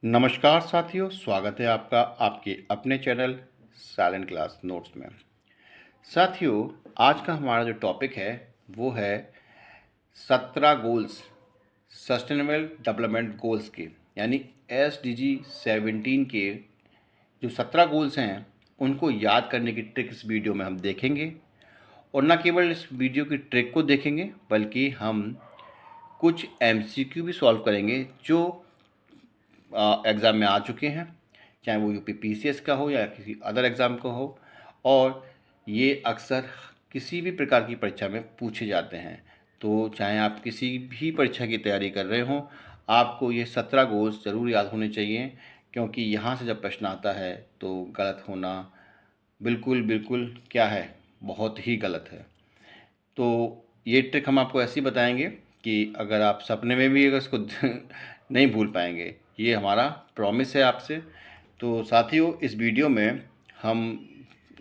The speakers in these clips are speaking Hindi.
नमस्कार साथियों, स्वागत है आपका आपके अपने चैनल साइलेंट क्लास नोट्स में। साथियों, आज का हमारा जो टॉपिक है वो है 17 गोल्स, सस्टेनेबल डेवलपमेंट गोल्स के, यानी SDG 17 के जो 17 गोल्स हैं उनको याद करने की ट्रिक इस वीडियो में हम देखेंगे। और न केवल इस वीडियो की ट्रिक को देखेंगे बल्कि हम कुछ MCQ भी सॉल्व करेंगे जो एग्ज़ाम में आ चुके हैं, चाहे वो UPPCS का हो या किसी अदर एग्ज़ाम का हो, और ये अक्सर किसी भी प्रकार की परीक्षा में पूछे जाते हैं। तो चाहे आप किसी भी परीक्षा की तैयारी कर रहे हों, आपको ये 17 गोल्स ज़रूर याद होने चाहिए, क्योंकि यहाँ से जब प्रश्न आता है तो गलत होना बिल्कुल बिल्कुल क्या है, बहुत ही गलत है। तो ये ट्रिक हम आपको ऐसी बताएंगे कि अगर आप सपने में भी अगर इसको नहीं भूल पाएंगे, ये हमारा प्रॉमिस है आपसे। तो साथियों, इस वीडियो में हम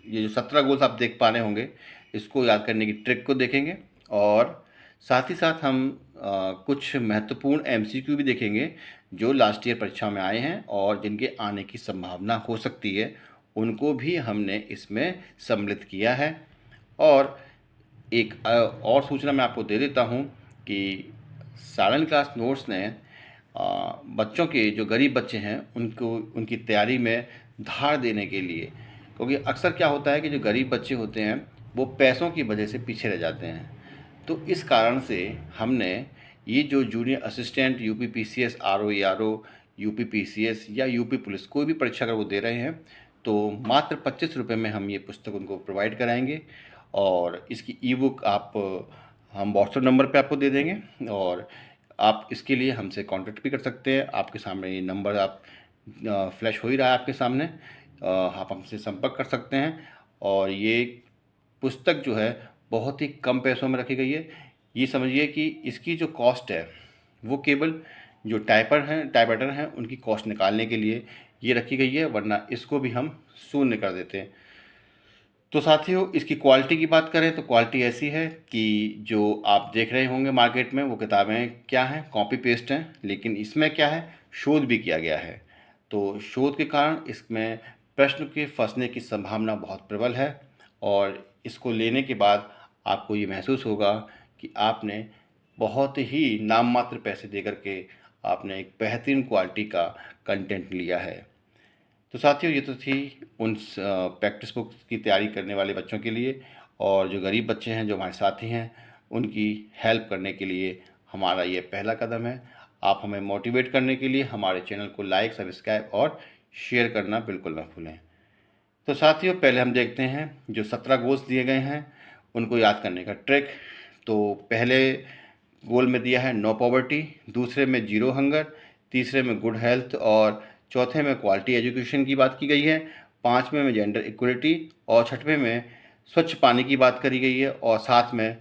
ये जो 17 गोल्स आप देख पा रहे होंगे इसको याद करने की ट्रिक को देखेंगे, और साथ ही साथ हम कुछ महत्वपूर्ण MCQ भी देखेंगे जो लास्ट ईयर परीक्षा में आए हैं और जिनके आने की संभावना हो सकती है, उनको भी हमने इसमें सम्मिलित किया है। और एक और सूचना मैं आपको दे देता हूँ कि साइलेंट क्लास नोट्स ने बच्चों के जो गरीब बच्चे हैं उनको उनकी तैयारी में धार देने के लिए, क्योंकि अक्सर क्या होता है कि जो गरीब बच्चे होते हैं वो पैसों की वजह से पीछे रह जाते हैं। तो इस कारण से हमने ये जो junior assistant UPPCS RO UPPCS या UP पुलिस कोई भी परीक्षा अगर वो दे रहे हैं तो मात्र 25 रुपये में हम ये पुस्तक उनको प्रोवाइड कराएंगे। और इसकी ई बुक आप हम व्हाट्सएप नंबर पे आपको दे देंगे, और आप इसके लिए हमसे कांटेक्ट भी कर सकते हैं। आपके सामने ये नंबर आप फ्लैश हो ही रहा है आपके सामने, आप हमसे संपर्क कर सकते हैं। और ये पुस्तक जो है बहुत ही कम पैसों में रखी गई है। ये समझिए कि इसकी जो कॉस्ट है वो केवल जो टाइपराइटर हैं उनकी कॉस्ट निकालने के लिए ये रखी गई है, वरना इसको भी हम शून्य कर देते हैं। तो साथियों, इसकी क्वालिटी की बात करें तो क्वालिटी ऐसी है कि जो आप देख रहे होंगे मार्केट में वो किताबें क्या हैं, कॉपी पेस्ट हैं, लेकिन इसमें क्या है, शोध भी किया गया है। तो शोध के कारण इसमें प्रश्न के फंसने की संभावना बहुत प्रबल है, और इसको लेने के बाद आपको ये महसूस होगा कि आपने बहुत ही नाम मात्र पैसे दे करके आपने एक बेहतरीन क्वालिटी का कंटेंट लिया है। तो साथियों, ये तो थी उन प्रैक्टिस बुक की तैयारी करने वाले बच्चों के लिए, और जो गरीब बच्चे हैं जो हमारे साथी हैं उनकी हेल्प करने के लिए हमारा ये पहला कदम है। आप हमें मोटिवेट करने के लिए हमारे चैनल को लाइक, सब्सक्राइब और शेयर करना बिल्कुल ना भूलें। तो साथियों, पहले हम देखते हैं जो 17 गोल्स दिए गए हैं उनको याद करने का ट्रिक। तो पहले गोल में दिया है नो पॉवर्टी, दूसरे में जीरो हंगर, तीसरे में गुड हेल्थ, और चौथे में क्वालिटी एजुकेशन की बात की गई है, पाँचवें में जेंडर इक्वलिटी, और छठवें में स्वच्छ पानी की बात करी गई है, और साथ में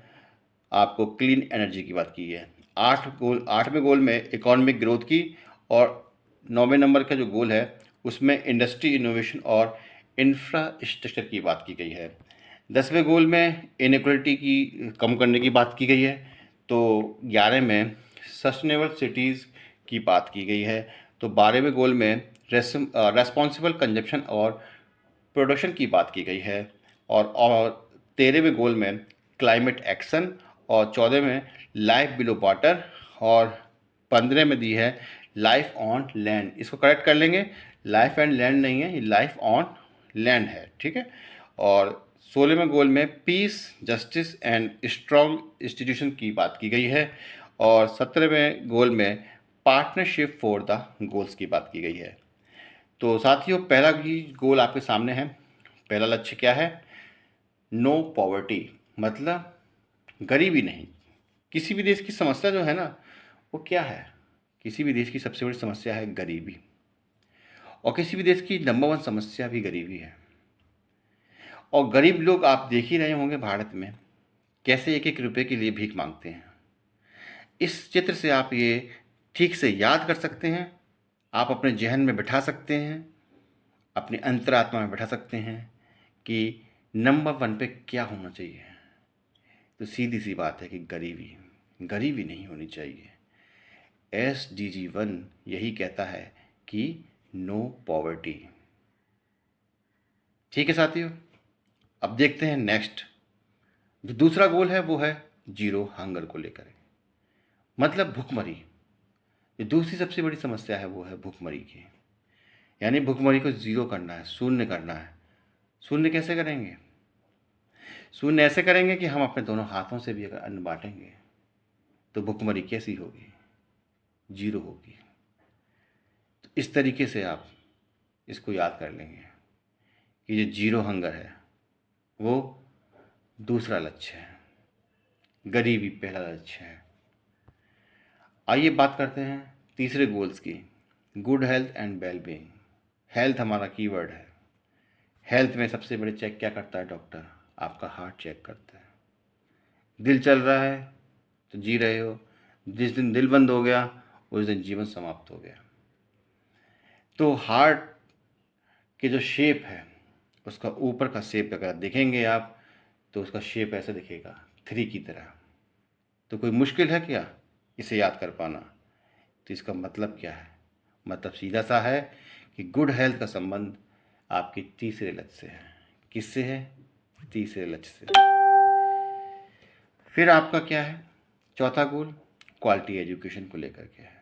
आपको क्लीन एनर्जी की बात की है। 8वें गोल में इकोनॉमिक ग्रोथ की, और 9वें नंबर का जो गोल है उसमें इंडस्ट्री इनोवेशन और इंफ्रास्ट्रक्चर की बात की गई है। 10वें गोल में इनइक्वलिटी की कम करने की बात की गई है। तो 11 में सस्टेनेबल सिटीज़ की बात की गई है। तो 12वें गोल में रेस्पॉन्सिबल कंजप्शन और प्रोडक्शन की बात की गई है, और 13वें गोल में क्लाइमेट एक्शन, और 14 में लाइफ बिलो वाटर, और 15 में दी है लाइफ ऑन लैंड। इसको करेक्ट कर लेंगे, लाइफ एंड लैंड नहीं है, ये लाइफ ऑन लैंड है, ठीक है। और 16वें गोल में peace, justice and strong institution की बात की गई है, और 17वें गोल में पार्टनरशिप फॉर द गोल्स की बात की गई है। तो साथियों, पहला ही गोल आपके सामने है। पहला लक्ष्य क्या है? नो पॉवर्टी, मतलब गरीबी नहीं। किसी भी देश की समस्या जो है ना वो क्या है? किसी भी देश की सबसे बड़ी समस्या है गरीबी, और किसी भी देश की नंबर 1 समस्या भी गरीबी है। और गरीब लोग आप देख ही रहे होंगे भारत में कैसे एक एक रुपये के लिए भीख मांगते हैं। इस चित्र से आप ये ठीक से याद कर सकते हैं, आप अपने जहन में बिठा सकते हैं, अपनी अंतरात्मा में बिठा सकते हैं कि नंबर 1 पे क्या होना चाहिए। तो सीधी सी बात है कि गरीबी नहीं होनी चाहिए। SDG 1 यही कहता है कि नो पॉवर्टी। ठीक है साथियों, अब देखते हैं नेक्स्ट। जो दूसरा गोल है वो है जीरो हंगर को लेकर, मतलब भुखमरी। जो दूसरी सबसे बड़ी समस्या है वो है भुखमरी की, यानी भुखमरी को ज़ीरो करना है, शून्य करना है। शून्य कैसे करेंगे? शून्य ऐसे करेंगे कि हम अपने दोनों हाथों से भी अगर अन्न बांटेंगे तो भुखमरी कैसी होगी? जीरो होगी। तो इस तरीके से आप इसको याद कर लेंगे कि जो जीरो हंगर है वो दूसरा लक्ष्य है, गरीबी पहला लक्ष्य है। आइए बात करते हैं तीसरे गोल्स की, good health and well being. Health हमारा कीवर्ड है। हेल्थ में सबसे बड़े चेक क्या करता है डॉक्टर? आपका हार्ट चेक करता है। दिल चल रहा है तो जी रहे हो, जिस दिन दिल बंद हो गया उस दिन जीवन समाप्त हो गया। तो हार्ट के जो शेप है, उसका ऊपर का शेप अगर देखेंगे आप तो उसका शेप ऐसे दिखेगा, थ्री की तरह। तो कोई मुश्किल है क्या इसे याद कर पाना? तो इसका मतलब क्या है? मतलब सीधा सा है कि गुड हेल्थ का संबंध आपके तीसरे लक्ष्य से है। किससे है? तीसरे लक्ष्य से। फिर आपका क्या है चौथा गोल? क्वालिटी एजुकेशन को लेकर के है।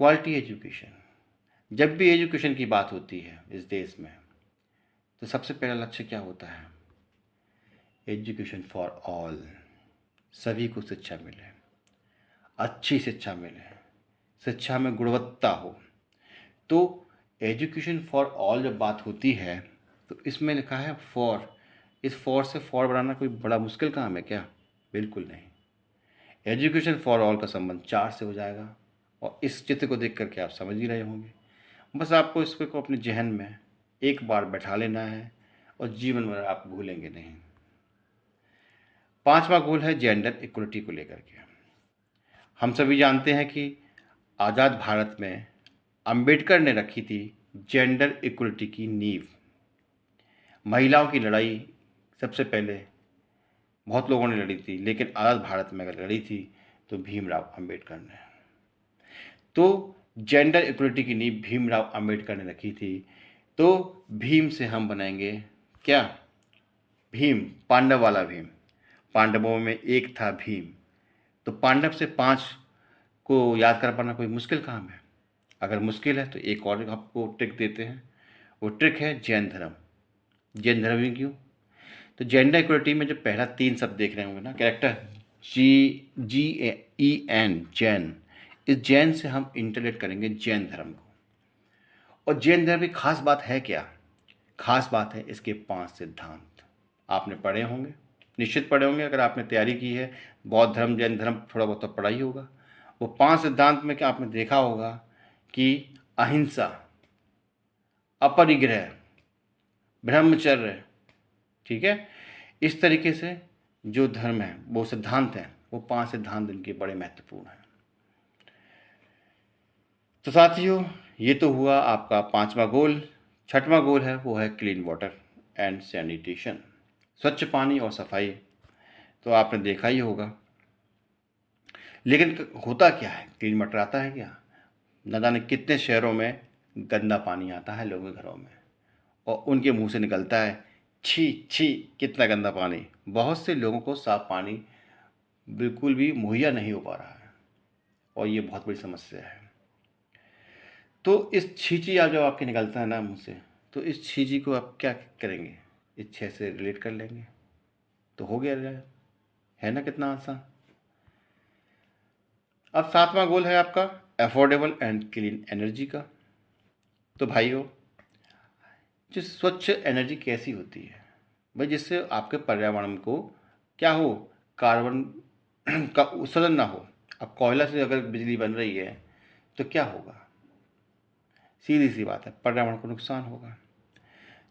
क्वालिटी एजुकेशन, जब भी एजुकेशन की बात होती है इस देश में तो सबसे पहला लक्ष्य क्या होता है? एजुकेशन फॉर ऑल, सभी को शिक्षा मिले, अच्छी शिक्षा मिले, शिक्षा में गुणवत्ता हो। तो एजुकेशन फॉर ऑल जब बात होती है तो इसमें लिखा है फॉर। इस फॉर से फॉर बनाना कोई बड़ा मुश्किल काम है क्या? बिल्कुल नहीं। एजुकेशन फॉर ऑल का संबंध चार से हो जाएगा और इस चित्र को देख करके आप समझ ही रहे होंगे। बस आपको इसको अपने जहन में एक बार बैठा लेना है और जीवन भर आप भूलेंगे नहीं। पांचवा गोल है जेंडर इक्वलिटी को लेकर के। हम सभी जानते हैं कि आज़ाद भारत में अंबेडकर ने रखी थी जेंडर इक्वलिटी की नींव। महिलाओं की लड़ाई सबसे पहले बहुत लोगों ने लड़ी थी, लेकिन आज़ाद भारत में अगर लड़ी थी तो भीमराव अंबेडकर ने। तो जेंडर इक्वलिटी की नींव भीमराव अंबेडकर ने रखी थी। तो भीम से हम बनाएंगे क्या? भीम, पांडव वाला भीम। पांडवों में एक था भीम। तो पांडव से 5 को याद कर पाना कोई मुश्किल काम है? अगर मुश्किल है तो एक और आपको ट्रिक देते हैं। वो ट्रिक है जैन धर्म। जैन धर्म ही क्यों? तो जेंडर इक्वलिटी में जो पहला 3 शब्द देख रहे होंगे ना, कैरेक्टर GEN, जैन। इस जैन से हम इंटरलेट करेंगे जैन धर्म को। और जैन धर्म की खास बात है क्या? खास बात है इसके 5 सिद्धांत। आपने पढ़े होंगे, निश्चित पढ़े होंगे। अगर आपने तैयारी की है बौद्ध धर्म जैन धर्म थोड़ा बहुत तो पढ़ा ही होगा। वो 5 सिद्धांत में क्या आपने देखा होगा कि अहिंसा, अपरिग्रह, ब्रह्मचर्य, ठीक है, इस तरीके से जो धर्म है वो सिद्धांत हैं, वो 5 सिद्धांत इनके बड़े महत्वपूर्ण हैं। तो साथियों ये तो हुआ आपका 5वां गोल। 6वां गोल है वो है क्लीन वाटर एंड सैनिटेशन, स्वच्छ पानी और सफाई। तो आपने देखा ही होगा, लेकिन होता क्या है? क्लीन वाटर आता है क्या? न जाने कितने शहरों में गंदा पानी आता है लोगों के घरों में और उनके मुंह से निकलता है छी छी कितना गंदा पानी। बहुत से लोगों को साफ पानी बिल्कुल भी मुहैया नहीं हो पा रहा है और ये बहुत बड़ी समस्या है। तो इस छींची जब आपके निकलता है ना मुंह से, तो इस छींची को आप क्या करेंगे? इस 6 से रिलेट कर लेंगे तो हो गया है ना, कितना आसान। अब 7वां गोल है आपका अफोर्डेबल एंड क्लीन एनर्जी का। तो भाइयों, जो स्वच्छ एनर्जी कैसी होती है भाई? जिससे आपके पर्यावरण को क्या हो, कार्बन का उत्सर्जन ना हो। अब कोयला से अगर बिजली बन रही है तो क्या होगा? सीधी सी बात है, पर्यावरण को नुकसान होगा।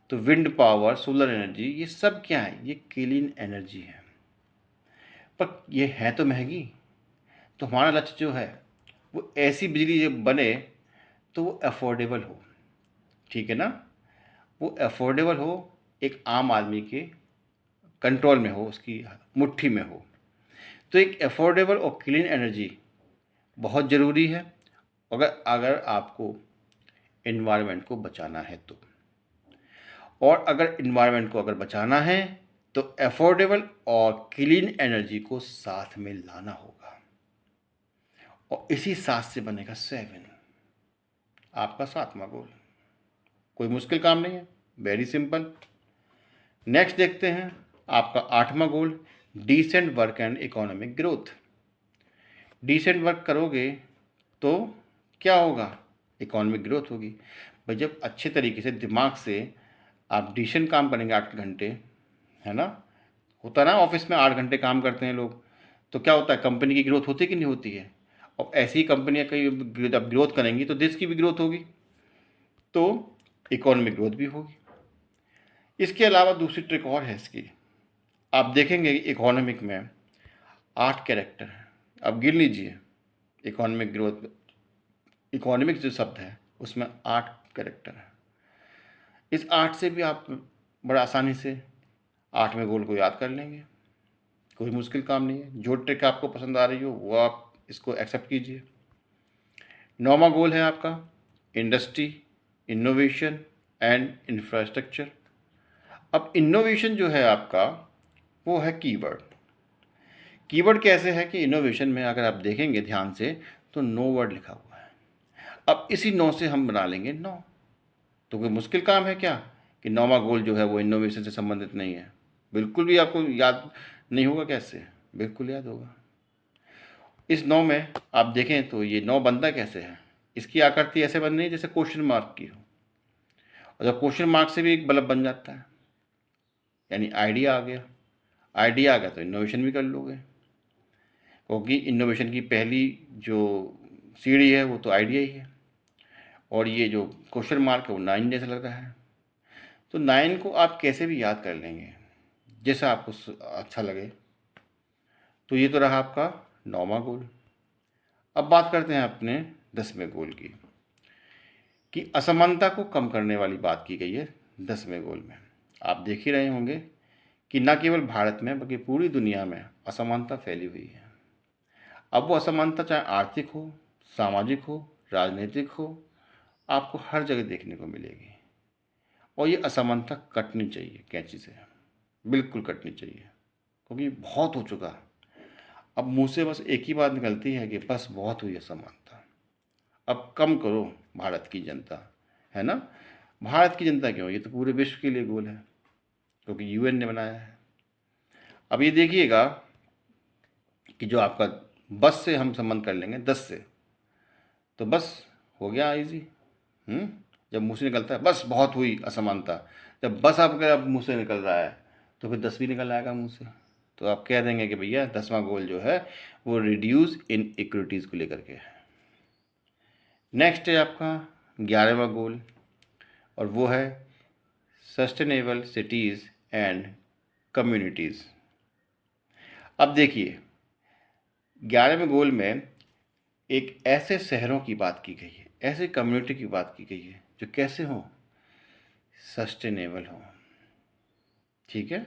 तो विंड पावर, सोलर एनर्जी, ये सब क्या है? ये क्लीन एनर्जी है, पर ये है तो महंगी। तो हमारा लक्ष्य जो है वो ऐसी बिजली जब बने तो वो अफोर्डेबल हो, ठीक है ना? वो अफोर्डेबल हो, एक आम आदमी के कंट्रोल में हो, उसकी मुट्ठी में हो। तो एक अफोर्डेबल और क्लीन एनर्जी बहुत ज़रूरी है। अगर अगर आपको इन्वायरमेंट को बचाना है तो। और अगर इन्वायरमेंट को अगर बचाना है तो अफोर्डेबल और क्लीन एनर्जी को साथ में लाना होगा, और इसी साथ से बनेगा 7, आपका 7वां गोल। कोई मुश्किल काम नहीं है, वेरी सिंपल। नेक्स्ट देखते हैं आपका 8वां goal, decent work and economic growth. Decent work करोगे तो क्या होगा, इकोनॉमिक ग्रोथ होगी। भाई जब अच्छे तरीके से दिमाग से आप डिसेंट काम करेंगे 8 घंटे, है ना, होता ना ऑफिस में 8 घंटे काम करते हैं लोग, तो क्या होता है, कंपनी की ग्रोथ होती कि नहीं होती है। और ऐसी ही कंपनियाँ कई जब ग्रोथ करेंगी तो देश की भी ग्रोथ होगी, तो इकोनॉमिक ग्रोथ भी होगी। इसके अलावा दूसरी ट्रिक और है इसकी, आप देखेंगे इकोनॉमिक में 8 कैरेक्टर हैं, अब गिन लीजिए। इकोनॉमिक ग्रोथ, इकोनॉमिक जो शब्द है उसमें 8 कैरेक्टर है। इस 8 से भी आप बड़ा आसानी से 8वें गोल को याद कर लेंगे, कोई मुश्किल काम नहीं है। जो ट्रिक आपको पसंद आ रही हो वो आप इसको एक्सेप्ट कीजिए। 9वां गोल है आपका इंडस्ट्री, इनोवेशन एंड इंफ्रास्ट्रक्चर। अब इनोवेशन जो है आपका वो है कीवर्ड। कीवर्ड कैसे है कि इनोवेशन में अगर आप देखेंगे ध्यान से तो 9 वर्ड लिखा हुआ है। अब इसी 9 से हम बना लेंगे 9, तो कोई मुश्किल काम है क्या कि 9वां गोल जो है वो इनोवेशन से संबंधित नहीं है। बिल्कुल भी आपको याद नहीं होगा, कैसे, बिल्कुल याद होगा। इस 9 में आप देखें तो ये 9 बनता कैसे है, इसकी आकृति ऐसे बन रही है जैसे क्वेश्चन मार्क की हो, और जब क्वेश्चन मार्क से भी एक बल्ब बन जाता है, यानी आइडिया आ गया। आइडिया आ गया तो इनोवेशन भी कर लोगे, क्योंकि इनोवेशन की पहली जो सीढ़ी है वो तो आइडिया ही है। और ये जो क्वेश्चन मार्क है वो 9 जैसा लग रहा है, तो 9 को आप कैसे भी याद कर लेंगे जैसा आपको अच्छा लगे। तो ये तो रहा आपका 9वां गोल। अब बात करते हैं अपने 10वें गोल की, कि असमानता को कम करने वाली बात की गई है 10वें गोल में। आप देख ही रहे होंगे कि न केवल भारत में बल्कि पूरी दुनिया में असमानता फैली हुई है। अब वो असमानता चाहे आर्थिक हो, सामाजिक हो, राजनीतिक हो, आपको हर जगह देखने को मिलेगी। और ये असमानता कटनी चाहिए कैंची से, बिल्कुल कटनी चाहिए, क्योंकि बहुत हो चुका। अब मुंह से बस एक ही बात निकलती है कि बस बहुत हुई असमानता, अब कम करो भारत की जनता, है ना। भारत की जनता क्यों, ये तो पूरे विश्व के लिए गोल है, क्योंकि यूएन ने बनाया है। अब ये देखिएगा कि जो आपका बस से हम संबंध कर लेंगे 10 से, तो बस हो गया इजी। जब मुँह से निकलता है बस बहुत हुई असमानता, जब बस आपके मुँह से निकल रहा है तो फिर 10 भी निकल आएगा मुँह से। तो आप कह देंगे कि भैया 10वां गोल जो है वो रिड्यूस इन इक्विटीज़ को लेकर के है। नेक्स्ट है आपका 11वां गोल, और वो है सस्टेनेबल सिटीज़ एंड कम्युनिटीज़। अब देखिए 11वें गोल में एक ऐसे शहरों की बात की गई है, ऐसे कम्युनिटी की बात की गई है जो कैसे हों, सस्टेनेबल हों, ठीक है।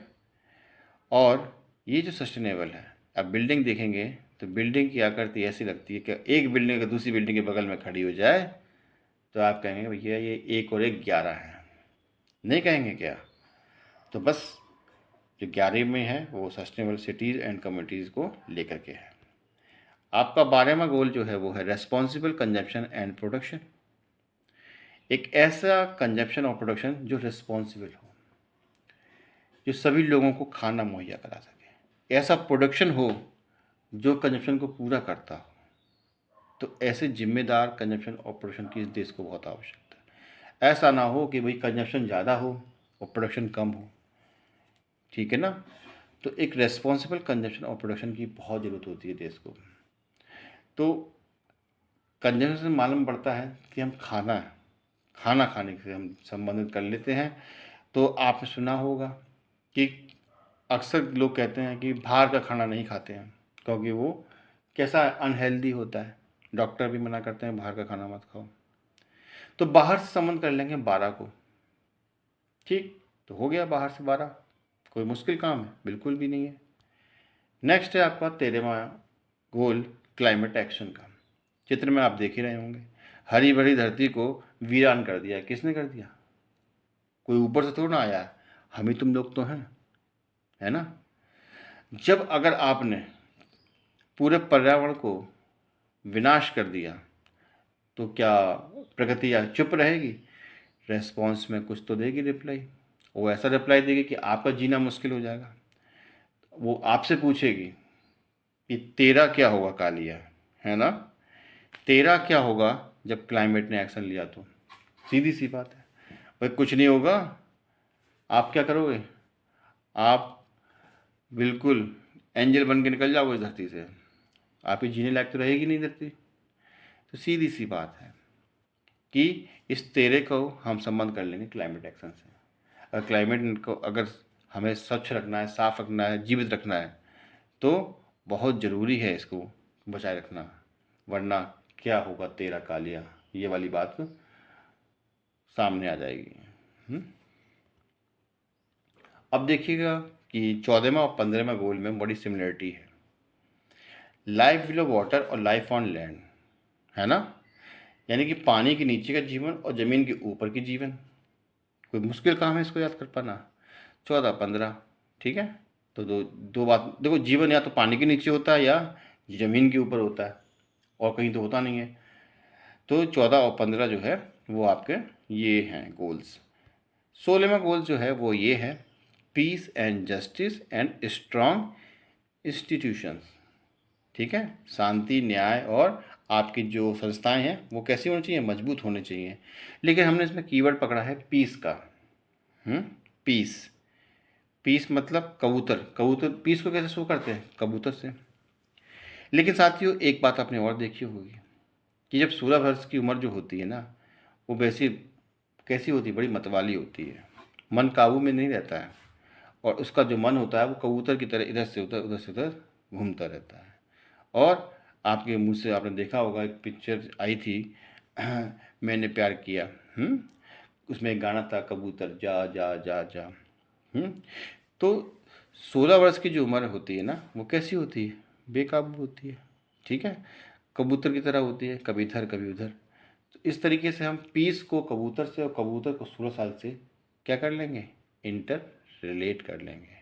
और ये जो सस्टेनेबल है, अब बिल्डिंग देखेंगे तो बिल्डिंग की आकृति ऐसी लगती है कि एक बिल्डिंग अगर दूसरी बिल्डिंग के बगल में खड़ी हो जाए तो आप कहेंगे भैया ये 1 और 1 11 है, नहीं कहेंगे क्या। तो बस जो 11 में है वो सस्टेनेबल सिटीज़ एंड कम्युनिटीज़ को लेकर के है। आपका 12वां गोल जो है वो है रेस्पॉन्सिबल कंजप्शन एंड प्रोडक्शन। एक ऐसा कंजप्शन और प्रोडक्शन जो रिस्पॉन्सिबल हो, जो सभी लोगों को खाना मुहैया करा सके। ऐसा प्रोडक्शन हो जो कंजप्शन को पूरा करता हो। तो ऐसे जिम्मेदार कंजप्शन और प्रोडक्शन की इस देश को बहुत आवश्यकता है। ऐसा ना हो कि भाई कंजप्शन ज़्यादा हो और प्रोडक्शन कम हो, ठीक है ना। तो एक रेस्पॉन्सिबल कंजप्शन और प्रोडक्शन की बहुत ज़रूरत होती है देश को। तो कंजप्शन से मालूम पड़ता है कि हम खाना खाने से हम संबंधित कर लेते हैं। तो आपने सुना होगा कि अक्सर लोग कहते हैं कि बाहर का खाना नहीं खाते हैं क्योंकि वो कैसा अनहेल्दी होता है, डॉक्टर भी मना करते हैं बाहर का खाना मत खाओ। तो बाहर से संबंध कर लेंगे 12 को, ठीक, तो हो गया बाहर से 12, कोई मुश्किल काम है, बिल्कुल भी नहीं है। नेक्स्ट है आपका 13वां गोल क्लाइमेट एक्शन का। चित्र में आप देख ही रहे होंगे, हरी भरी धरती को वीरान कर दिया। किसने कर दिया? कोई ऊपर से थोड़ा ना आया, हम ही तुम लोग तो हैं, है ना। जब अगर आपने पूरे पर्यावरण को विनाश कर दिया तो क्या प्रकृति या चुप रहेगी? रेस्पॉन्स में कुछ तो देगी रिप्लाई। वो ऐसा रिप्लाई देगी कि आपका जीना मुश्किल हो जाएगा। वो आपसे पूछेगी कि तेरा क्या होगा कालिया, है ना, तेरा क्या होगा जब क्लाइमेट ने एक्शन लिया तो। सीधी सी बात है भाई, कुछ नहीं होगा। आप क्या करोगे? आप बिल्कुल एंजल बन के निकल जाओगे इस धरती से। आप ही जीने लायक तो रहेगी नहीं धरती। तो सीधी सी बात है कि इस तेरे को हम संबंध कर लेंगे क्लाइमेट एक्शन से। अगर क्लाइमेट को अगर हमें स्वच्छ रखना है, साफ रखना है, जीवित रखना है, तो बहुत ज़रूरी है इसको बचाए रखना, वरना क्या होगा तेरा कालिया, ये वाली बात सामने आ जाएगी। अब देखिएगा कि 14वां और 15वां गोल में बड़ी सिमिलरिटी है। लाइफ बिलो वाटर और लाइफ ऑन लैंड, है ना, यानी कि पानी के नीचे का जीवन और ज़मीन के ऊपर की जीवन। कोई मुश्किल काम है इसको याद कर पाना। 14, 15, ठीक है। तो दो दो बात देखो, जीवन या तो पानी के नीचे होता है या ज़मीन के ऊपर होता है, और कहीं तो होता नहीं है। तो 14 और 15 जो है वो आपके ये हैं गोल्स। 16वां गोल जो है वो ये है, peace and justice and strong institutions. ठीक है, शांति, न्याय और आपकी जो संस्थाएं हैं वो कैसी होनी चाहिए? मजबूत होनी चाहिए। लेकिन हमने इसमें कीवर्ड पकड़ा है पीस का। पीस, पीस मतलब कबूतर। कबूतर पीस को कैसे शो करते हैं? कबूतर से। लेकिन साथियों एक बात आपने और देखी होगी कि जब 16 वर्ष की उम्र जो होती है ना, वो वैसी कैसी होती है? बड़ी मतवाली होती है। मन काबू में नहीं रहता है, और उसका जो मन होता है वो कबूतर की तरह इधर से उधर, उधर से उधर घूमता रहता है। और आपके मुंह से आपने देखा होगा, एक पिक्चर आई थी मैंने प्यार किया, उसमें एक गाना था, कबूतर जा जा जा जा। तो 16 वर्ष की जो उम्र होती है ना, वो कैसी होती है? बेकाबू होती है। ठीक है, कबूतर की तरह होती है, कभी इधर कभी उधर। तो इस तरीके से हम पीस को कबूतर से और कबूतर को 16 साल से क्या कर लेंगे? इंटर रिलेट कर लेंगे।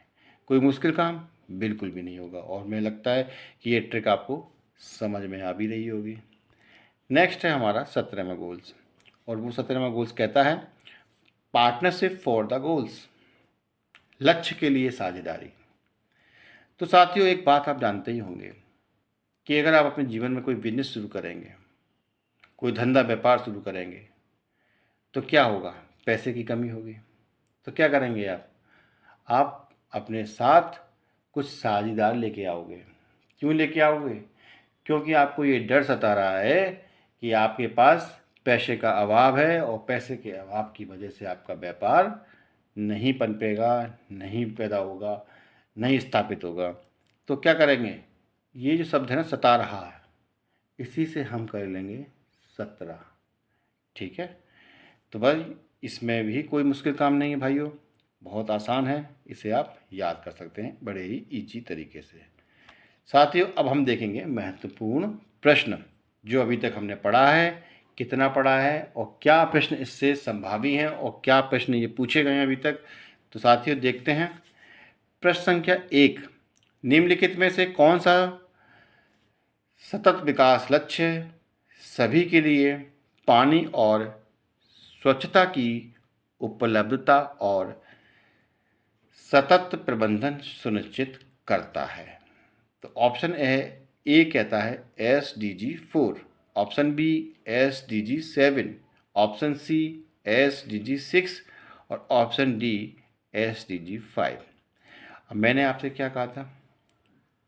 कोई मुश्किल काम बिल्कुल भी नहीं होगा, और मुझे लगता है कि ये ट्रिक आपको समझ में आ भी रही होगी। नेक्स्ट है हमारा 17वां गोल्स, और वो 17वां गोल्स कहता है पार्टनरशिप फॉर द गोल्स, लक्ष्य के लिए साझेदारी। तो साथियों एक बात आप जानते ही होंगे कि अगर आप अपने जीवन में कोई बिजनेस शुरू करेंगे, कोई धंधा व्यापार शुरू करेंगे, तो क्या होगा? पैसे की कमी होगी। तो क्या करेंगे आप अपने साथ कुछ साझेदार लेके आओगे। क्यों लेके आओगे? क्योंकि आपको ये डर सता रहा है कि आपके पास पैसे का अभाव है, और पैसे के अभाव की वजह से आपका व्यापार नहीं पनपेगा, नहीं पैदा होगा, नहीं स्थापित होगा। तो क्या करेंगे? ये जो शब्द है ना, सता रहा है, इसी से हम कर लेंगे 17। ठीक है, तो भाई इसमें भी कोई मुश्किल काम नहीं है भाइयों, बहुत आसान है, इसे आप याद कर सकते हैं बड़े ही ईजी तरीके से। साथियों अब हम देखेंगे महत्वपूर्ण प्रश्न जो अभी तक हमने पढ़ा है, कितना पढ़ा है, और क्या प्रश्न इससे संभावी हैं, और क्या प्रश्न ये पूछे गए हैं अभी तक। तो साथियों देखते हैं। प्रश्न संख्या 1, निम्नलिखित में से कौन सा सतत विकास लक्ष्य सभी के लिए पानी और स्वच्छता की उपलब्धता और सतत प्रबंधन सुनिश्चित करता है? तो ऑप्शन ए कहता है SDG 4, option B SDG 7, option C SDG 6 और ऑप्शन डी SDG 5। अब मैंने आपसे क्या कहा था?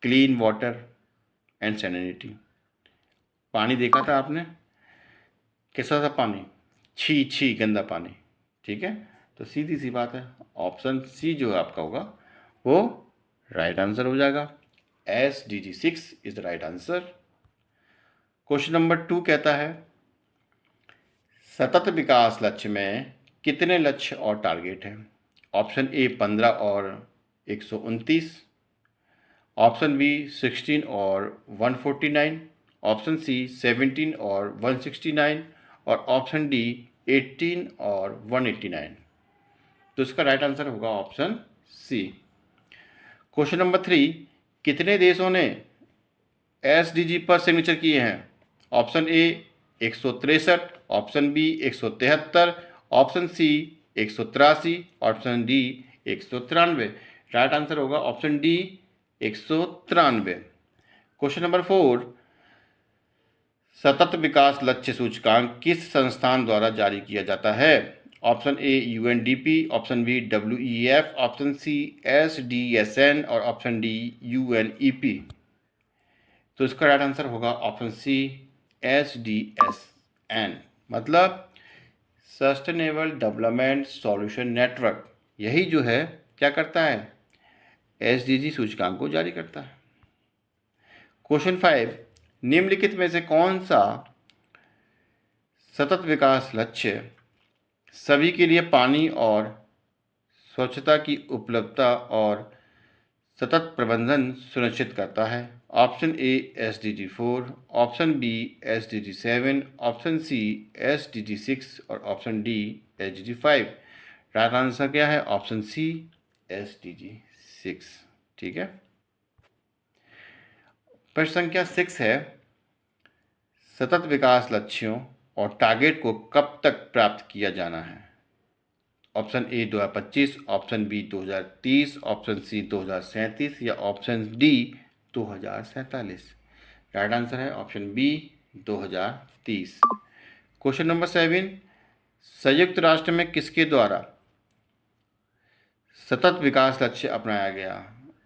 Clean water and sanity. पानी देखा था आपने, कैसा था पानी? छी छी गंदा पानी। ठीक है, तो सीधी सी बात है, ऑप्शन सी जो आपका होगा वो राइट आंसर हो जाएगा। SDG 6 is the right answer. Question number 2 कहता है सतत विकास लक्ष्य में कितने लक्ष्य और टारगेट हैं? ऑप्शन ए 15 और 129, ऑप्शन बी 16 और 149, ऑप्शन सी 17 और 169, और ऑप्शन डी 18 और 189। तो इसका राइट आंसर होगा ऑप्शन सी। क्वेश्चन नंबर 3, कितने देशों ने एसडीजी पर सिग्नेचर किए हैं? Option A 163, option B 173, option C 183, option D 193। Right answer होगा ऑप्शन डी 193। क्वेश्चन नंबर 4, सतत विकास लक्ष्य सूचकांक किस संस्थान द्वारा जारी किया जाता है? Option A UNDP, option B WEF, option C SDSN और ऑप्शन डी यूएनईपी। तो इसका राइट आंसर होगा ऑप्शन सी एसडीएसएन, मतलब सस्टेनेबल डेवलपमेंट सॉल्यूशन नेटवर्क। यही जो है क्या करता है, एसडीजी सूचकांक को जारी करता है। क्वेश्चन 5, निम्नलिखित में से कौन सा सतत विकास लक्ष्य सभी के लिए पानी और स्वच्छता की उपलब्धता और सतत प्रबंधन सुनिश्चित करता है? Option A SDG 4, option B SDG 7, option C SDG 6 और option D SDG 5। Right answer क्या है? Option C SDG 6। ठीक है। प्रश्न संख्या 6 है, सतत विकास लक्ष्यों और टारगेट को कब तक प्राप्त किया जाना है? Option A 2025, option B 2030, option C 2037 या ऑप्शन डी 2047। राइट आंसर है ऑप्शन बी 2030। क्वेश्चन नंबर 7, संयुक्त राष्ट्र में किसके द्वारा सतत विकास लक्ष्य अपनाया गया?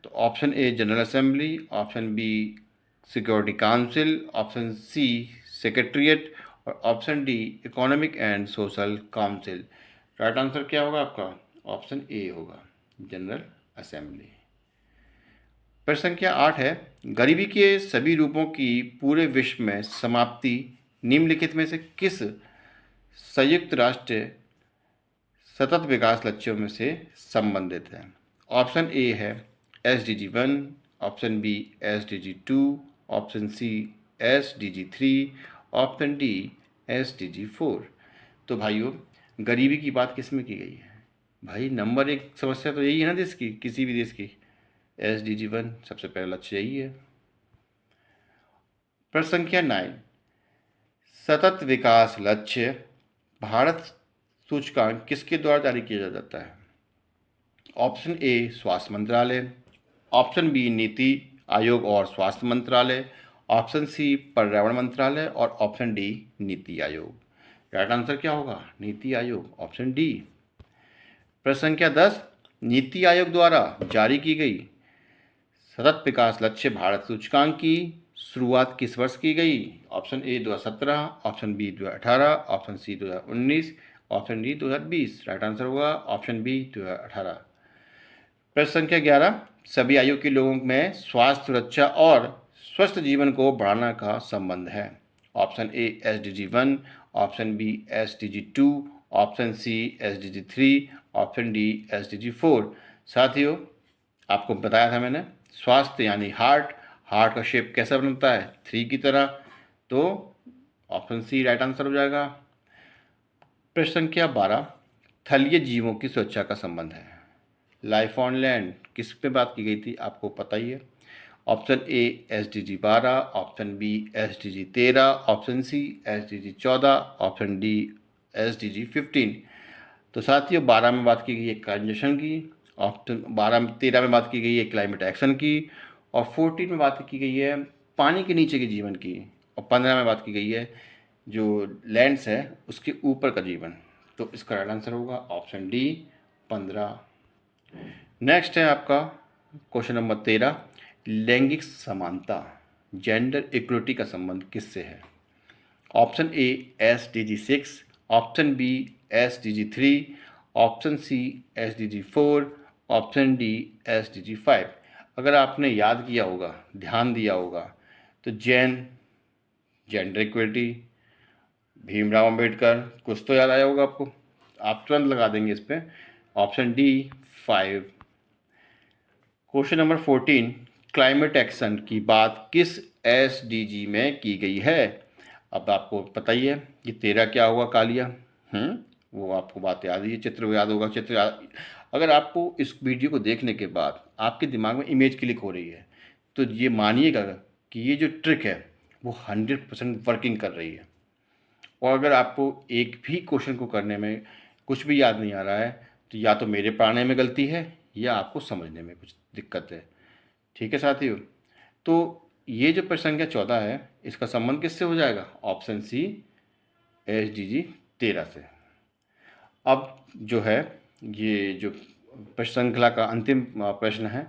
तो option A general assembly, option B security council, option C secretariat और option D economic and social council. Right answer क्या होगा आपका? ऑप्शन ए होगा, जनरल असेंबली। प्रश्न संख्या 8 है, गरीबी के सभी रूपों की पूरे विश्व में समाप्ति निम्नलिखित में से किस संयुक्त राष्ट्र सतत विकास लक्ष्यों में से संबंधित है? ऑप्शन ए है SDG 1, option B SDG 2, option C SDG 3, option D SDG 4। तो भाइयों, गरीबी की बात किस में की गई है? भाई नंबर 1 समस्या तो यही है ना देश की, किसी भी देश की। एसडीजी 1 सबसे पहला लक्ष्य यही है। प्रश्न संख्या 9, सतत विकास लक्ष्य भारत सूचकांक किसके द्वारा जारी किया जाता है? ऑप्शन ए स्वास्थ्य मंत्रालय, ऑप्शन बी नीति आयोग और स्वास्थ्य मंत्रालय, ऑप्शन सी पर्यावरण मंत्रालय और option D NITI Aayog. Right answer क्या होगा? NITI Aayog, option D. प्रश्न संख्या 10, नीति आयोग द्वारा जारी की गई सतत विकास लक्ष्य भारत सूचकांक की शुरुआत किस वर्ष की गई? Option A 2017, option B 2018, option C 2019, option D 2020। Right answer होगा ऑप्शन बी 2018। प्रश्न संख्या 11, सभी आयु के लोगों में स्वास्थ्य सुरक्षा और स्वस्थ जीवन को बढ़ाने का संबंध है? Option A SDG 1, option B SDG 2, option C SDG 3, option D SDG 4। साथियों, आपको बताया था मैंने, स्वास्थ्य यानी हार्ट का शेप कैसा बनता है? 3 की तरह। तो ऑप्शन सी राइट आंसर हो जाएगा। प्रश्न संख्या 12, थलीय जीवों की सुरक्षा का संबंध है। लाइफ ऑन लैंड किस पे बात की गई थी? आपको पता ही है। Option A SDG 12, option B SDG 13, option C SDG 14, option D SDG 15। तो साथियों, 12 में बात की गई है कंजशन की, ऑप्शन 13 में बात की गई है क्लाइमेट एक्शन की, और 14 में बात की गई है पानी के नीचे के जीवन की, और 15 में बात की गई है जो लैंड्स है उसके ऊपर का जीवन। तो इसका राइट आंसर होगा ऑप्शन डी 15। नेक्स्ट है आपका क्वेश्चन नंबर 13, लैंगिक समानता जेंडर इक्वलिटी का संबंध किससे है? Option A SDG 6, option B SDG 3, option C SDG 4, option D SDG 5। अगर आपने याद किया होगा, ध्यान दिया होगा, तो जेंडर इक्वलिटी, भीमराव अंबेडकर, कुछ तो याद आया होगा आपको, आप तुरंत लगा देंगे इस पर option D 5। Question number 14, climate action की बात किस एसडीजी में की गई है? अब आपको पता ही है कि 13 क्या होगा कालिया। वो आपको बात याद ही है, चित्र याद होगा, चित्र याद। अगर आपको इस वीडियो को देखने के बाद आपके दिमाग में इमेज क्लिक हो रही है तो ये मानिएगा कि ये जो ट्रिक है वो 100% वर्किंग कर रही है। और अगर आपको एक भी क्वेश्चन को करने में कुछ भी याद नहीं आ रहा है तो या तो मेरे पढ़ाने में गलती है या आपको समझने में कुछ दिक्कत है। ठीक है साथियों, तो ये जो प्रश्न संख्या 14 है इसका संबंध किससे हो जाएगा? ऑप्शन सी, SDG 13 से। अब जो है ये जो प्रश्न श्रृंखला का अंतिम प्रश्न है,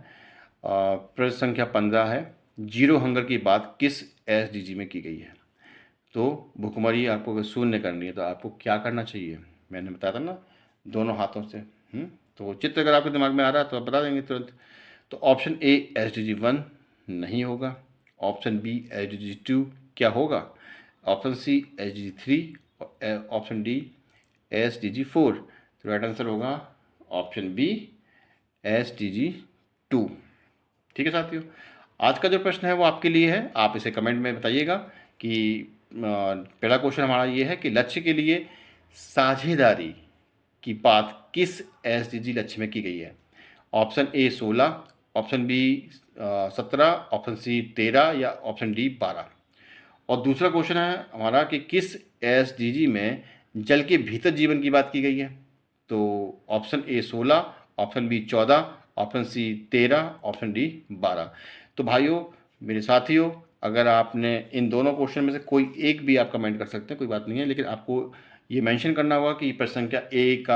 प्रश्न संख्या 15 है, जीरो हंगर की बात किस SDG में की गई है? तो भुखमरी आपको अगर शून्य करनी है तो आपको क्या करना चाहिए? मैंने बताया था ना, दोनों हाथों से। तो चित्र अगर आपके दिमाग में आ रहा है तो आप बता देंगे तुरंत। तो ऑप्शन ए SDG 1 नहीं होगा, ऑप्शन बी SDG 2 क्या होगा, option C SDG 3, option D SDG 4। तो राइट आंसर होगा ऑप्शन बी SDG 2। ठीक है साथियों, आज का जो प्रश्न है वो आपके लिए है, आप इसे कमेंट में बताइएगा कि पहला क्वेश्चन हमारा ये है कि लक्ष्य के लिए साझेदारी की बात किस SDG लक्ष्य में की गई है? Option A 16, option B 17, option C 13 या ऑप्शन डी 12। और दूसरा क्वेश्चन है हमारा कि किस SDG में जल के भीतर जीवन की बात की गई है? तो option A 16, option B 14, option C 13, option D 12। तो भाइयों, मेरे साथियों, अगर आपने इन दोनों क्वेश्चन में से कोई एक भी आप कमेंट कर सकते हैं, कोई बात नहीं है, लेकिन आपको ये मेंशन करना होगा कि प्रश्न संख्या एक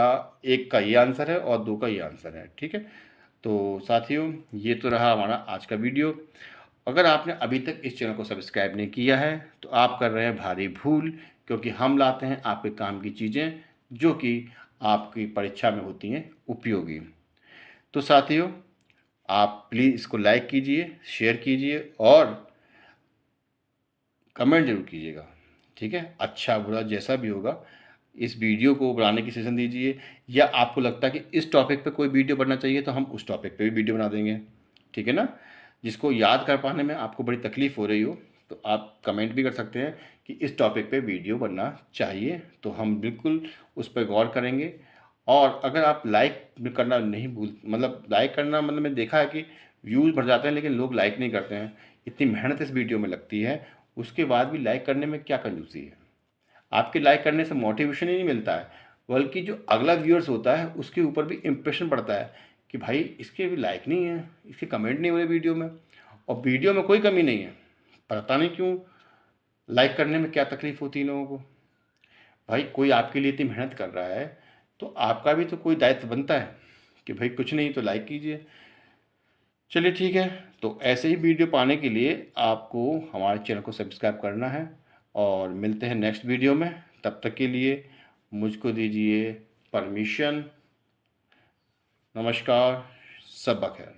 का ये आंसर है और 2 का ये आंसर है। ठीक है, तो साथियों ये तो रहा हमारा आज का वीडियो। अगर आपने अभी तक इस चैनल को सब्सक्राइब नहीं किया है तो आप कर रहे हैं भारी भूल, क्योंकि हम लाते हैं आपके काम की चीज़ें जो कि आपकी परीक्षा में होती हैं उपयोगी। तो साथियों, आप प्लीज़ इसको लाइक कीजिए, शेयर कीजिए और कमेंट जरूर कीजिएगा। ठीक है, अच्छा बुरा जैसा भी होगा इस वीडियो को बनाने की सजेशन दीजिए, या आपको लगता है कि इस टॉपिक पे कोई वीडियो बनना चाहिए तो हम उस टॉपिक पे भी वीडियो बना देंगे। ठीक है ना, जिसको याद कर पाने में आपको बड़ी तकलीफ़ हो रही हो तो आप कमेंट भी कर सकते हैं कि इस टॉपिक पे वीडियो बनना चाहिए, तो हम बिल्कुल उस पर गौर करेंगे। और अगर आप लाइक करना नहीं भूल, मतलब लाइक करना, मतलब मैंने देखा है कि व्यूज़ बढ़ जाते हैं लेकिन लोग लाइक नहीं करते हैं। इतनी मेहनत इस वीडियो में लगती है, उसके बाद भी लाइक करने में क्या कंजूसी है? आपके लाइक करने से मोटिवेशन ही नहीं मिलता है, बल्कि जो अगला व्यूअर्स होता है उसके ऊपर भी इम्प्रेशन पड़ता है कि भाई इसके भी लाइक नहीं है, इसके कमेंट नहीं हो रहे वीडियो में। और वीडियो में कोई कमी नहीं है, पता नहीं क्यों लाइक करने में क्या तकलीफ़ होती है लोगों को। भाई कोई आपके लिए इतनी मेहनत कर रहा है तो आपका भी तो कोई दायित्व बनता है कि भाई कुछ नहीं तो लाइक कीजिए। चलिए ठीक है, तो ऐसे ही वीडियो पाने के लिए आपको हमारे चैनल को सब्सक्राइब करना है और मिलते हैं नेक्स्ट वीडियो में। तब तक के लिए मुझको दीजिए परमिशन। नमस्कार, सब बखैर।